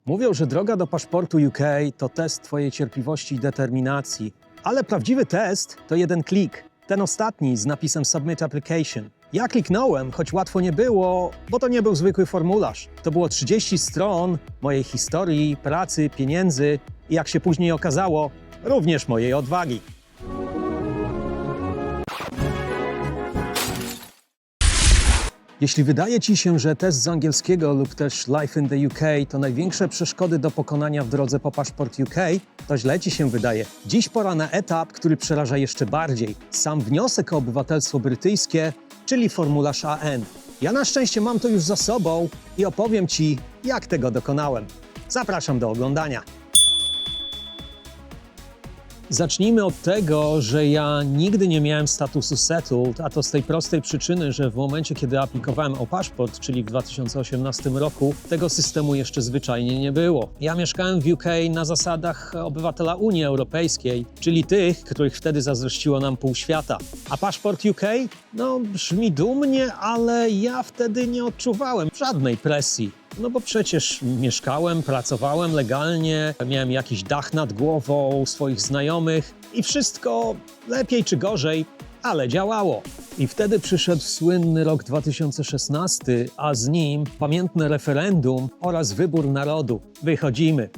Mówią, że droga do paszportu UK to test twojej cierpliwości i determinacji. Ale prawdziwy test to jeden klik. Ten ostatni z napisem Submit Application. Ja kliknąłem, choć łatwo nie było, bo to nie był zwykły formularz. To było 30 stron mojej historii, pracy, pieniędzy i jak się później okazało, również mojej odwagi. Jeśli wydaje ci się, że test z angielskiego lub też Life in the UK to największe przeszkody do pokonania w drodze po paszport UK, to źle ci się wydaje. Dziś pora na etap, który przeraża jeszcze bardziej. Sam wniosek o obywatelstwo brytyjskie, czyli formularz AN. Ja na szczęście mam to już za sobą i opowiem ci, jak tego dokonałem. Zapraszam do oglądania. Zacznijmy od tego, że ja nigdy nie miałem statusu settled, a to z tej prostej przyczyny, że w momencie, kiedy aplikowałem o paszport, czyli w 2018 roku, tego systemu jeszcze zwyczajnie nie było. Ja mieszkałem w UK na zasadach obywatela Unii Europejskiej, czyli tych, których wtedy zazdrościło nam pół świata. A paszport UK? No, brzmi dumnie, ale ja wtedy nie odczuwałem żadnej presji. No bo przecież mieszkałem, pracowałem legalnie, miałem jakiś dach nad głową, swoich znajomych i wszystko lepiej czy gorzej, ale działało. I wtedy przyszedł słynny rok 2016, a z nim pamiętne referendum oraz wybór narodu. Wychodzimy.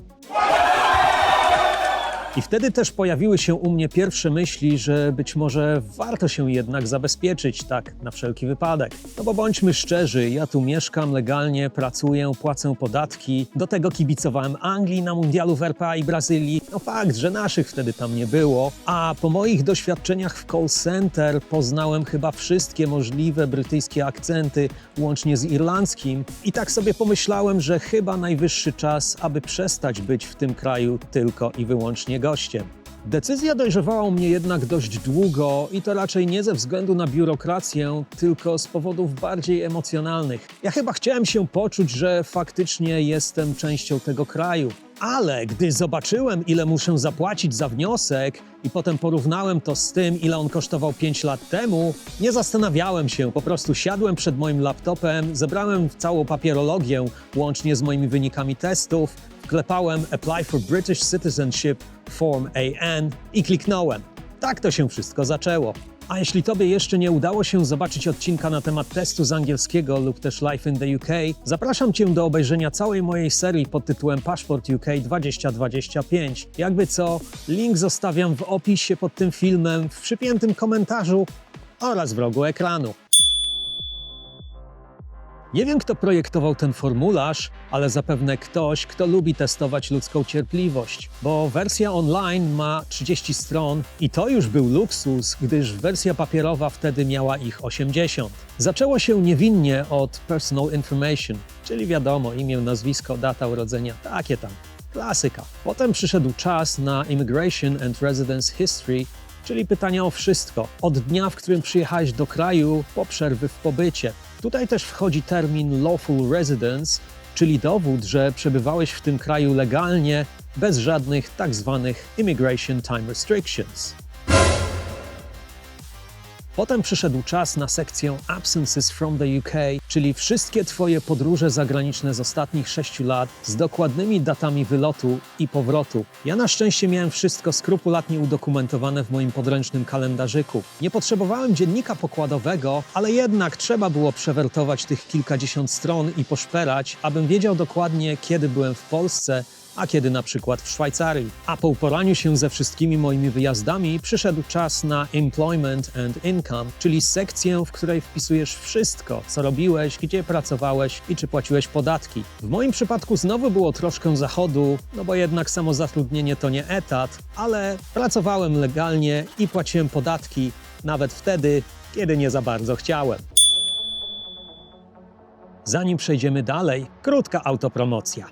I wtedy też pojawiły się u mnie pierwsze myśli, że być może warto się jednak zabezpieczyć, tak na wszelki wypadek. No bo bądźmy szczerzy, ja tu mieszkam legalnie, pracuję, płacę podatki, do tego kibicowałem Anglii na mundialu w RPA i Brazylii. No fakt, że naszych wtedy tam nie było, a po moich doświadczeniach w call center poznałem chyba wszystkie możliwe brytyjskie akcenty, łącznie z irlandzkim. I tak sobie pomyślałem, że chyba najwyższy czas, aby przestać być w tym kraju tylko i wyłącznie gościem. Decyzja dojrzewała u mnie jednak dość długo i to raczej nie ze względu na biurokrację, tylko z powodów bardziej emocjonalnych. Ja chyba chciałem się poczuć, że faktycznie jestem częścią tego kraju. Ale gdy zobaczyłem, ile muszę zapłacić za wniosek i potem porównałem to z tym, ile on kosztował 5 lat temu, nie zastanawiałem się, po prostu siadłem przed moim laptopem, zebrałem całą papierologię łącznie z moimi wynikami testów, wklepałem Apply for British Citizenship Form AN i kliknąłem. Tak to się wszystko zaczęło. A jeśli tobie jeszcze nie udało się zobaczyć odcinka na temat testu z angielskiego lub też Life in the UK, zapraszam cię do obejrzenia całej mojej serii pod tytułem Paszport UK 2025. Jakby co, link zostawiam w opisie pod tym filmem, w przypiętym komentarzu oraz w rogu ekranu. Nie wiem, kto projektował ten formularz, ale zapewne ktoś, kto lubi testować ludzką cierpliwość, bo wersja online ma 30 stron i to już był luksus, gdyż wersja papierowa wtedy miała ich 80. Zaczęło się niewinnie od personal information, czyli wiadomo, imię, nazwisko, data urodzenia, takie tam, klasyka. Potem przyszedł czas na Immigration and Residence History, czyli pytania o wszystko, od dnia, w którym przyjechałeś do kraju po przerwy w pobycie. Tutaj też wchodzi termin lawful residence, czyli dowód, że przebywałeś w tym kraju legalnie, bez żadnych tak zwanych immigration time restrictions. Potem przyszedł czas na sekcję Absences from the UK, czyli wszystkie twoje podróże zagraniczne z ostatnich 6 lat z dokładnymi datami wylotu i powrotu. Ja na szczęście miałem wszystko skrupulatnie udokumentowane w moim podręcznym kalendarzyku. Nie potrzebowałem dziennika pokładowego, ale jednak trzeba było przewertować tych kilkadziesiąt stron i poszperać, abym wiedział dokładnie, kiedy byłem w Polsce, a kiedy na przykład w Szwajcarii. A po uporaniu się ze wszystkimi moimi wyjazdami przyszedł czas na Employment and Income, czyli sekcję, w której wpisujesz wszystko, co robiłeś, gdzie pracowałeś i czy płaciłeś podatki. W moim przypadku znowu było troszkę zachodu, no bo jednak samozatrudnienie to nie etat, ale pracowałem legalnie i płaciłem podatki nawet wtedy, kiedy nie za bardzo chciałem. Zanim przejdziemy dalej, krótka autopromocja.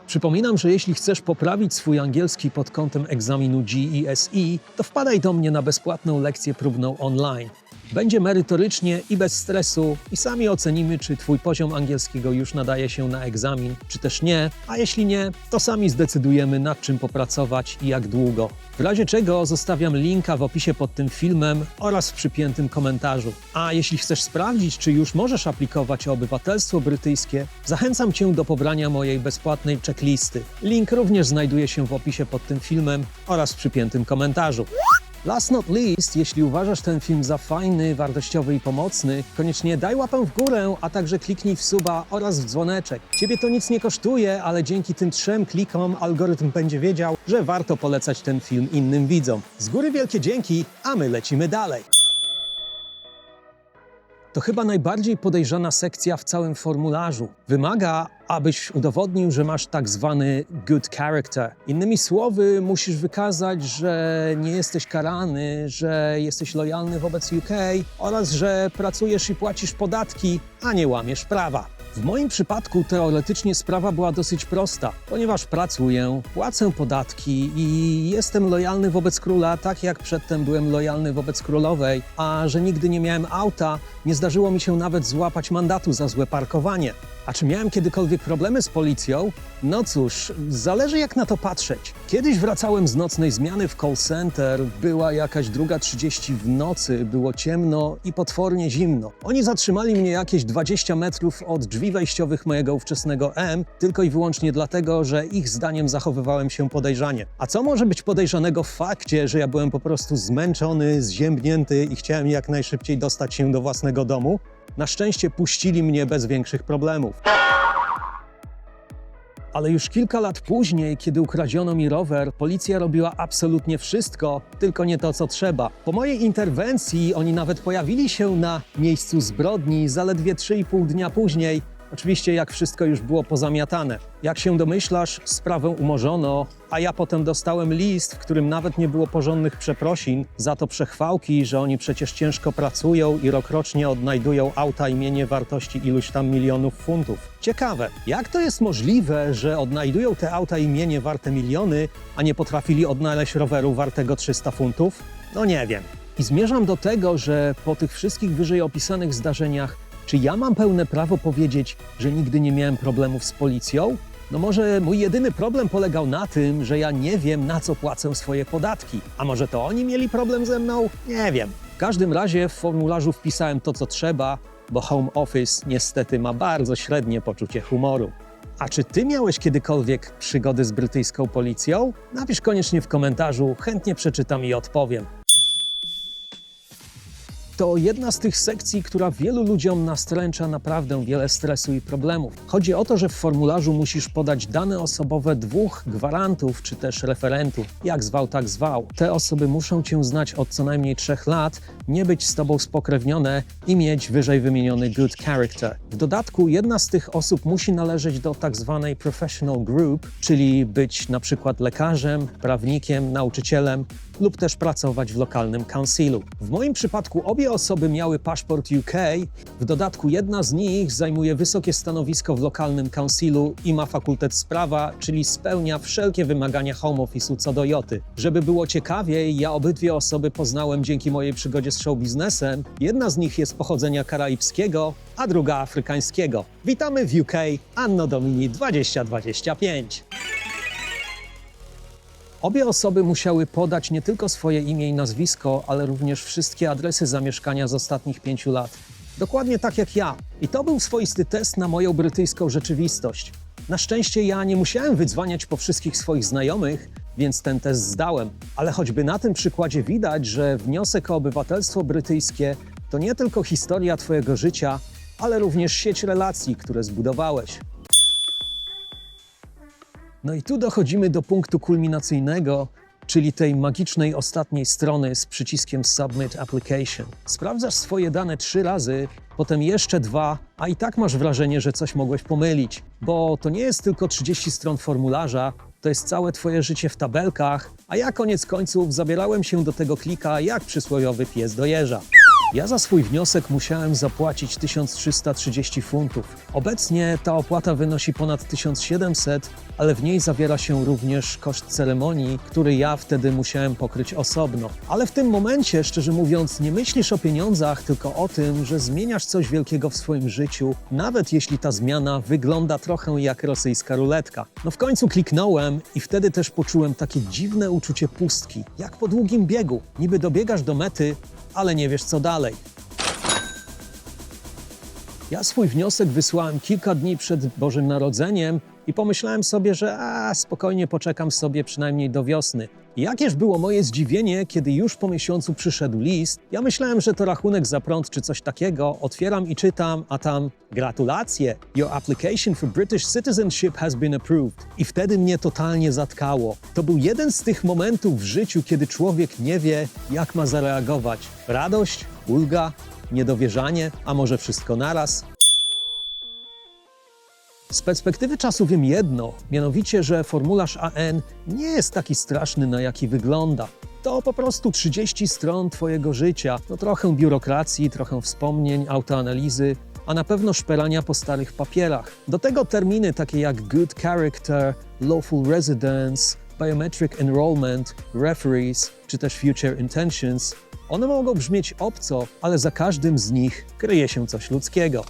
Przypominam, że jeśli chcesz poprawić swój angielski pod kątem egzaminu GESE, to wpadaj do mnie na bezpłatną lekcję próbną online. Będzie merytorycznie i bez stresu i sami ocenimy, czy twój poziom angielskiego już nadaje się na egzamin, czy też nie, a jeśli nie, to sami zdecydujemy, nad czym popracować i jak długo. W razie czego zostawiam linka w opisie pod tym filmem oraz w przypiętym komentarzu. A jeśli chcesz sprawdzić, czy już możesz aplikować o obywatelstwo brytyjskie, zachęcam Cię do pobrania mojej bezpłatnej checklisty. Link również znajduje się w opisie pod tym filmem oraz w przypiętym komentarzu. Last not least, jeśli uważasz ten film za fajny, wartościowy i pomocny, koniecznie daj łapę w górę, a także kliknij w suba oraz w dzwoneczek. Ciebie to nic nie kosztuje, ale dzięki tym 3 klikom algorytm będzie wiedział, że warto polecać ten film innym widzom. Z góry wielkie dzięki, a my lecimy dalej. To chyba najbardziej podejrzana sekcja w całym formularzu. Wymaga, abyś udowodnił, że masz tak zwany good character. Innymi słowy, musisz wykazać, że nie jesteś karany, że jesteś lojalny wobec UK oraz że pracujesz i płacisz podatki, a nie łamiesz prawa. W moim przypadku teoretycznie sprawa była dosyć prosta, ponieważ pracuję, płacę podatki i jestem lojalny wobec króla, tak jak przedtem byłem lojalny wobec królowej, a że nigdy nie miałem auta, nie zdarzyło mi się nawet złapać mandatu za złe parkowanie. A czy miałem kiedykolwiek problemy z policją? No cóż, zależy jak na to patrzeć. Kiedyś wracałem z nocnej zmiany w call center, była jakaś 2:30 w nocy, było ciemno i potwornie zimno. Oni zatrzymali mnie jakieś 20 metrów od drzwi wejściowych mojego ówczesnego M, tylko i wyłącznie dlatego, że ich zdaniem zachowywałem się podejrzanie. A co może być podejrzanego w fakcie, że ja byłem po prostu zmęczony, zziębnięty i chciałem jak najszybciej dostać się do własnego domu? Na szczęście puścili mnie bez większych problemów. Ale już kilka lat później, kiedy ukradziono mi rower, policja robiła absolutnie wszystko, tylko nie to, co trzeba. Po mojej interwencji oni nawet pojawili się na miejscu zbrodni zaledwie 3,5 dnia później. Oczywiście jak wszystko już było pozamiatane. Jak się domyślasz, sprawę umorzono, a ja potem dostałem list, w którym nawet nie było porządnych przeprosin, za to przechwałki, że oni przecież ciężko pracują i rokrocznie odnajdują auta i mienie wartości iluś tam milionów funtów. Ciekawe, jak to jest możliwe, że odnajdują te auta i mienie warte miliony, a nie potrafili odnaleźć roweru wartego 300 funtów? No nie wiem. I zmierzam do tego, że po tych wszystkich wyżej opisanych zdarzeniach czy ja mam pełne prawo powiedzieć, że nigdy nie miałem problemów z policją? No może mój jedyny problem polegał na tym, że ja nie wiem, na co płacę swoje podatki. A może to oni mieli problem ze mną? Nie wiem. W każdym razie w formularzu wpisałem to, co trzeba, bo Home Office niestety ma bardzo średnie poczucie humoru. A czy ty miałeś kiedykolwiek przygody z brytyjską policją? Napisz koniecznie w komentarzu, chętnie przeczytam i odpowiem. To jedna z tych sekcji, która wielu ludziom nastręcza naprawdę wiele stresu i problemów. Chodzi o to, że w formularzu musisz podać dane osobowe 2 gwarantów czy też referentów. Jak zwał, tak zwał. Te osoby muszą cię znać od co najmniej 3 lat, nie być z tobą spokrewnione i mieć wyżej wymieniony good character. W dodatku jedna z tych osób musi należeć do tak zwanej professional group, czyli być na przykład lekarzem, prawnikiem, nauczycielem lub też pracować w lokalnym councilu. W moim przypadku obie osoby miały paszport UK, w dodatku jedna z nich zajmuje wysokie stanowisko w lokalnym councilu i ma fakultet prawa, czyli spełnia wszelkie wymagania home office'u co do joty. Żeby było ciekawiej, ja obydwie osoby poznałem dzięki mojej przygodzie z show biznesem. Jedna z nich jest pochodzenia karaibskiego, a druga afrykańskiego. Witamy w UK, Anno Domini 2025. Obie osoby musiały podać nie tylko swoje imię i nazwisko, ale również wszystkie adresy zamieszkania z ostatnich 5 lat. Dokładnie tak jak ja. I to był swoisty test na moją brytyjską rzeczywistość. Na szczęście ja nie musiałem wydzwaniać po wszystkich swoich znajomych, więc ten test zdałem. Ale choćby na tym przykładzie widać, że wniosek o obywatelstwo brytyjskie to nie tylko historia twojego życia, ale również sieć relacji, które zbudowałeś. No i tu dochodzimy do punktu kulminacyjnego, czyli tej magicznej ostatniej strony z przyciskiem Submit Application. Sprawdzasz swoje dane 3 razy, potem jeszcze 2, a i tak masz wrażenie, że coś mogłeś pomylić, bo to nie jest tylko 30 stron formularza, to jest całe twoje życie w tabelkach, a ja koniec końców zabierałem się do tego klika jak przysłowiowy pies do jeża. Ja za swój wniosek musiałem zapłacić 1330 funtów. Obecnie ta opłata wynosi ponad 1700, ale w niej zawiera się również koszt ceremonii, który ja wtedy musiałem pokryć osobno. Ale w tym momencie, szczerze mówiąc, nie myślisz o pieniądzach, tylko o tym, że zmieniasz coś wielkiego w swoim życiu, nawet jeśli ta zmiana wygląda trochę jak rosyjska ruletka. No w końcu kliknąłem i wtedy też poczułem takie dziwne uczucie pustki, jak po długim biegu. Niby dobiegasz do mety, ale nie wiesz co dalej. Ja swój wniosek wysłałem kilka dni przed Bożym Narodzeniem i pomyślałem sobie, że spokojnie poczekam sobie przynajmniej do wiosny. I jakież było moje zdziwienie, kiedy już po miesiącu przyszedł list. Ja myślałem, że to rachunek za prąd czy coś takiego. Otwieram i czytam, a tam gratulacje, your application for British citizenship has been approved. I wtedy mnie totalnie zatkało. To był jeden z tych momentów w życiu, kiedy człowiek nie wie, jak ma zareagować. Radość, ulga, niedowierzanie, a może wszystko naraz? Z perspektywy czasu wiem jedno, mianowicie, że formularz AN nie jest taki straszny, na jaki wygląda. To po prostu 30 stron twojego życia, no trochę biurokracji, trochę wspomnień, autoanalizy, a na pewno szperania po starych papierach. Do tego terminy takie jak good character, lawful residence, biometric enrollment, referees, czy też future intentions. One mogą brzmieć obco, ale za każdym z nich kryje się coś ludzkiego.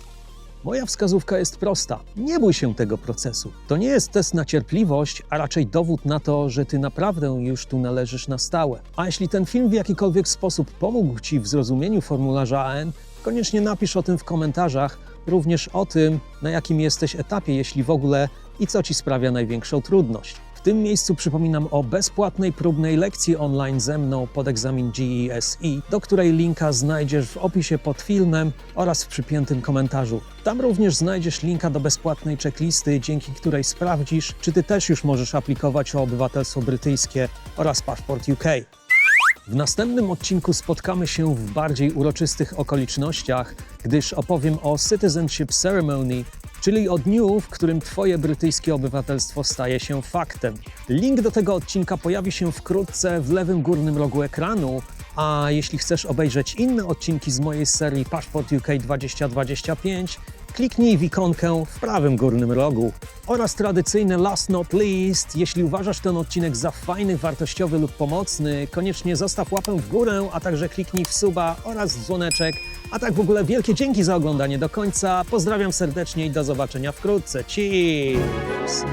Moja wskazówka jest prosta. Nie bój się tego procesu. To nie jest test na cierpliwość, a raczej dowód na to, że ty naprawdę już tu należysz na stałe. A jeśli ten film w jakikolwiek sposób pomógł ci w zrozumieniu formularza AN, koniecznie napisz o tym w komentarzach, również o tym, na jakim jesteś etapie, jeśli w ogóle, i co ci sprawia największą trudność. W tym miejscu przypominam o bezpłatnej próbnej lekcji online ze mną pod egzamin GESE, do której linka znajdziesz w opisie pod filmem oraz w przypiętym komentarzu. Tam również znajdziesz linka do bezpłatnej checklisty, dzięki której sprawdzisz, czy ty też już możesz aplikować o obywatelstwo brytyjskie oraz paszport UK. W następnym odcinku spotkamy się w bardziej uroczystych okolicznościach, gdyż opowiem o Citizenship Ceremony, czyli o dniu, w którym twoje brytyjskie obywatelstwo staje się faktem. Link do tego odcinka pojawi się wkrótce w lewym górnym rogu ekranu, a jeśli chcesz obejrzeć inne odcinki z mojej serii Paszport UK 2025, kliknij w ikonkę w prawym górnym rogu. Oraz tradycyjne last not least, jeśli uważasz ten odcinek za fajny, wartościowy lub pomocny, koniecznie zostaw łapę w górę, a także kliknij w suba oraz dzwoneczek. A tak w ogóle wielkie dzięki za oglądanie do końca. Pozdrawiam serdecznie i do zobaczenia wkrótce. Cheers!